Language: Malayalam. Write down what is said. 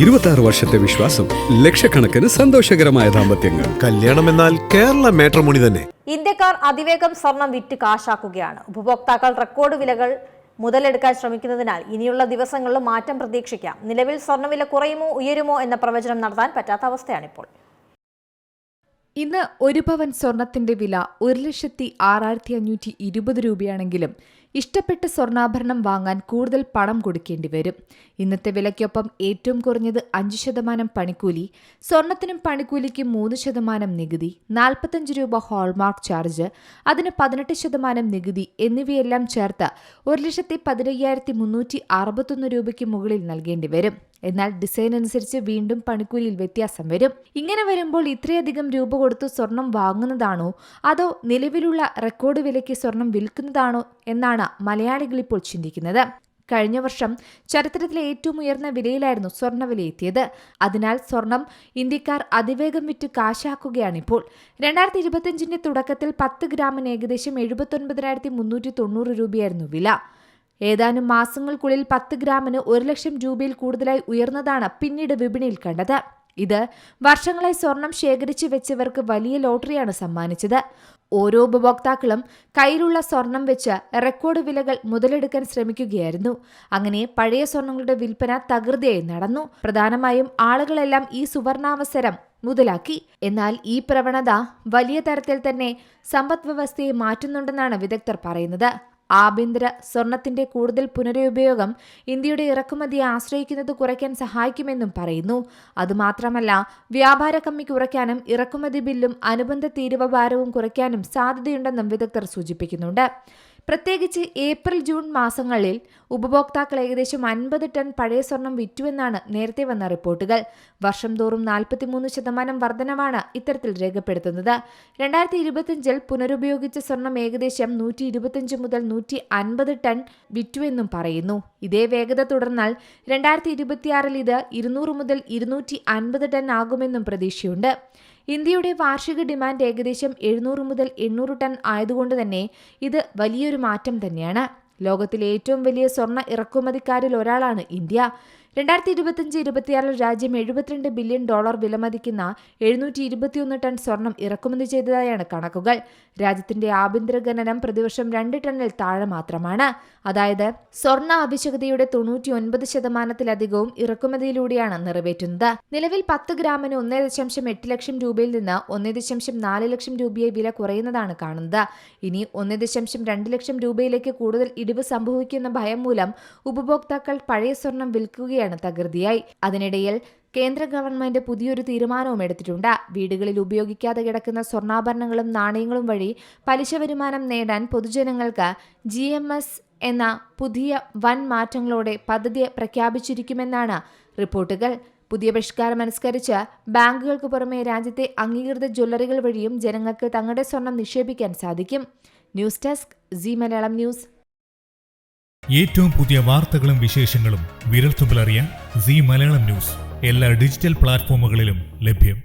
26 വർഷത്തെ വിശ്വാസം, ലക്ഷക്കണക്കിന് സന്തോഷകരമായ ദാമ്പത്യങ്ങൾ. കല്യാണം എന്നാൽ കേരള മാട്രിമോണി തന്നെ. ഇന്ത്യക്കാർ അതിവേഗം സ്വർണം വിറ്റ് കാശാക്കുകയാണ്. ഉപഭോക്താക്കൾ റെക്കോർഡ് വിലകൾ മുതലെടുക്കാൻ ശ്രമിക്കുന്നതിനാൽ ഇനിയുള്ള ദിവസങ്ങളിലും മാറ്റം പ്രതീക്ഷിക്കാം. നിലവിൽ സ്വർണ്ണവില കുറയുമോ ഉയരുമോ എന്ന പ്രവചനം നടത്താൻ പറ്റാത്ത അവസ്ഥയാണിപ്പോൾ. ഇന്ന് ഒരു പവൻ സ്വർണത്തിന്റെ വില 1,06,520 രൂപയാണെങ്കിലും ഇഷ്ടപ്പെട്ട സ്വർണ്ണാഭരണം വാങ്ങാൻ കൂടുതൽ പണം കൊടുക്കേണ്ടി വരും. ഇന്നത്തെ വിലയ്ക്കൊപ്പം ഏറ്റവും കുറഞ്ഞത് 5% പണിക്കൂലി, സ്വർണത്തിനും പണിക്കൂലിക്കും 3% നികുതി, 45 രൂപ ഹോൾമാർക്ക് ചാർജ്, അതിന് 18% നികുതി എന്നിവയെല്ലാം ചേർത്ത് 1,15,361 രൂപയ്ക്ക് മുകളിൽ നൽകേണ്ടി വരും. എന്നാൽ ഡിസൈൻ അനുസരിച്ച് വീണ്ടും പണിക്കൂലിയിൽ വ്യത്യാസം വരും. ഇങ്ങനെ വരുമ്പോൾ ഇത്രയധികം രൂപ കൊടുത്ത് സ്വർണം വാങ്ങുന്നതാണോ അതോ നിലവിലുള്ള റെക്കോർഡ് വിലയ്ക്ക് സ്വർണം വിൽക്കുന്നതാണോ എന്നാണ് മലയാളികൾ ഇപ്പോൾ ചിന്തിക്കുന്നത്. കഴിഞ്ഞ വർഷം ചരിത്രത്തിലെ ഏറ്റവും ഉയർന്ന വിലയിലായിരുന്നു സ്വർണ്ണവില എത്തിയത്. അതിനാൽ സ്വർണം ഇന്ത്യക്കാർ അതിവേഗം വിറ്റ് കാശാക്കുകയാണിപ്പോൾ. 2025 തുടക്കത്തിൽ 10 ഗ്രാമിന് ഏകദേശം 79,390 രൂപയായിരുന്നു വില. ഏതാനും മാസങ്ങൾക്കുള്ളിൽ 10 ഗ്രാമിന് 1 ലക്ഷം രൂപയിൽ കൂടുതലായി ഉയർന്നതാണ് പിന്നീട് വിപണിയിൽ കണ്ടത്. ഇത് വർഷങ്ങളായി സ്വർണം ശേഖരിച്ചു വെച്ചവർക്ക് വലിയ ലോട്ടറിയാണ് സമ്മാനിച്ചത്. ഓരോ ഉപഭോക്താക്കളും കയ്യിലുള്ള സ്വർണം വെച്ച് റെക്കോർഡ് വിലകൾ മുതലെടുക്കാൻ ശ്രമിക്കുകയായിരുന്നു. അങ്ങനെ പഴയ സ്വർണങ്ങളുടെ വിൽപ്പന തകൃതിയായി നടന്നു. പ്രധാനമായും ആളുകളെല്ലാം ഈ സുവർണാവസരം മുതലാക്കി. എന്നാൽ ഈ പ്രവണത വലിയ തരത്തിൽ തന്നെ സമ്പദ് വ്യവസ്ഥയെ മാറ്റുന്നുണ്ടെന്നാണ് വിദഗ്ധർ പറയുന്നത്. ആഭ്യന്തര സ്വർണത്തിന്റെ കൂടുതൽ പുനരുപയോഗം ഇന്ത്യയുടെ ഇറക്കുമതിയെ ആശ്രയിക്കുന്നത് കുറയ്ക്കാൻ സഹായിക്കുമെന്നും പറയുന്നു. അതുമാത്രമല്ല, വ്യാപാര കമ്മി കുറയ്ക്കാനും ഇറക്കുമതി ബില്ലും അനുബന്ധ തീരുവ ഭാരവും കുറയ്ക്കാനും സാധ്യതയുണ്ടെന്നും വിദഗ്ധർ സൂചിപ്പിക്കുന്നുണ്ട്. പ്രത്യേകിച്ച് ഏപ്രിൽ ജൂൺ മാസങ്ങളിൽ ഉപഭോക്താക്കൾ ഏകദേശം 50 ടൺ പഴയ സ്വർണം വിറ്റുവെന്നാണ് നേരത്തെ വന്ന റിപ്പോർട്ടുകൾ. വർഷം തോറും 43% വർധനവാണ് ഇത്തരത്തിൽ രേഖപ്പെടുത്തുന്നത്. 2025 പുനരുപയോഗിച്ച സ്വർണം ഏകദേശം 125 മുതൽ 150 ടൺ വിറ്റുവെന്നും പറയുന്നു. ഇതേ വേഗത തുടർന്നാൽ 2026 ഇത് 200 മുതൽ 250 ടൺ ആകുമെന്നും പ്രതീക്ഷയുണ്ട്. ഇന്ത്യയുടെ വാർഷിക ഡിമാൻഡ് ഏകദേശം 700 മുതൽ 800 ടൺ ആയതുകൊണ്ട് തന്നെ ഇത് വലിയൊരു മാറ്റം തന്നെയാണ്. ലോകത്തിലെ ഏറ്റവും വലിയ സ്വർണ്ണ ഇറക്കുമതിക്കാരിൽ ഒരാളാണ് ഇന്ത്യ. 2025-26 രാജ്യം $72 ബില്യൺ വിലമതിക്കുന്ന 721 ടൺ സ്വർണം ഇറക്കുമതി ചെയ്തതായാണ് കണക്കുകൾ. രാജ്യത്തിന്റെ ആഭ്യന്തര ഖനനം പ്രതിവർഷം 2 ടണ്ണിൽ താഴെ മാത്രമാണ്. അതായത് സ്വർണ്ണ ആവശ്യകതയുടെ 99%-ലധികവും ഇറക്കുമതിയിലൂടെയാണ് നിറവേറ്റുന്നത്. നിലവിൽ 10 ഗ്രാമിന് 1.8 ലക്ഷം രൂപയിൽ നിന്ന് 1.4 ലക്ഷം രൂപയായി വില കുറയുന്നതാണ് കാണുന്നത്. ഇനി 1.2 ലക്ഷം രൂപയിലേക്ക് കൂടുതൽ ഇടിവ് സംഭവിക്കുന്ന ഭയം മൂലം ഉപഭോക്താക്കൾ പഴയ സ്വർണം വിൽക്കുകയാണ് തകൃതിയായി. അതിനിടയിൽ കേന്ദ്ര ഗവൺമെന്റ് പുതിയൊരു തീരുമാനവും എടുത്തിട്ടുണ്ട്. വീടുകളിൽ ഉപയോഗിക്കാതെ കിടക്കുന്ന സ്വർണ്ണാഭരണങ്ങളും നാണയങ്ങളും വഴി പലിശ വരുമാനം നേടാൻ പൊതുജനങ്ങൾക്ക് GMS എന്ന പുതിയ വൻ മാറ്റങ്ങളോടെ പദ്ധതി പ്രഖ്യാപിച്ചിരിക്കുമെന്നാണ് റിപ്പോർട്ടുകൾ. പുതിയ പരിഷ്കാരം അനുസരിച്ച് ബാങ്കുകൾക്ക് പുറമെ രാജ്യത്തെ അംഗീകൃത ജ്വല്ലറികൾ വഴിയും ജനങ്ങൾക്ക് തങ്ങളുടെ സ്വർണം നിക്ഷേപിക്കാൻ സാധിക്കും. News desk C Malayalam news. ഏറ്റവും പുതിയ വാർത്തകളും വിശേഷങ്ങളും വിരൽത്തുമ്പിലറിയാൻ സി മലയാളം ന്യൂസ് എല്ലാ ഡിജിറ്റൽ പ്ലാറ്റ്ഫോമുകളിലും ലഭ്യം.